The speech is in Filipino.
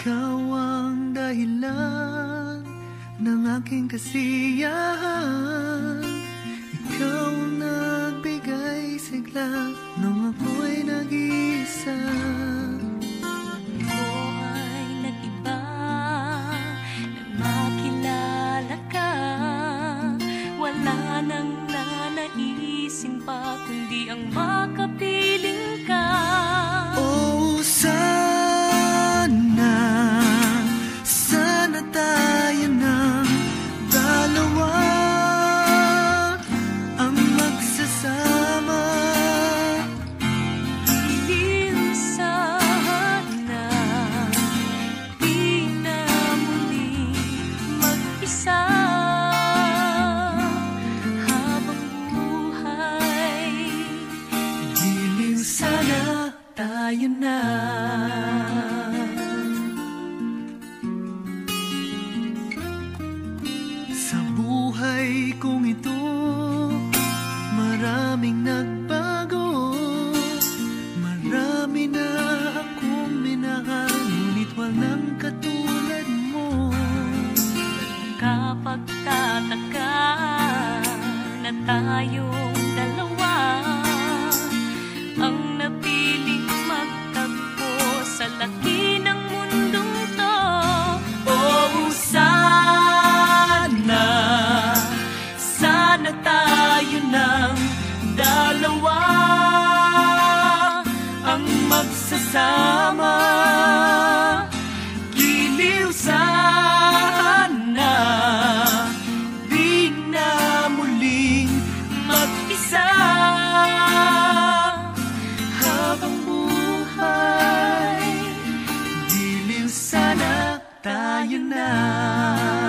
Ikaw ang dahilan ng aking kasiyahan. Ikaw ang nagbigay sigla nung ako'y nag-iisa. Ito ay nag-iba nang makilala ka. Wala nang nanaisin pa kundi ang makapiling ka. Oh, sana tayo ng dalawa ang magsasama. Hindi sana, di na muli mag-isa. Habang buhay, Giliw sana tayo na. Sa buhay kong ito, maraming nagbago. Marami na akong minahal, ngunit walang katulad mo. kapagtataka na tayong dalawa ang napiling magtagpo sa laki ng mundong to. Oh, sana tayo ng dalawa ang magsasama. Giliw sana, di na muling mag-isa. Habang buhay, giliw sana tayo na.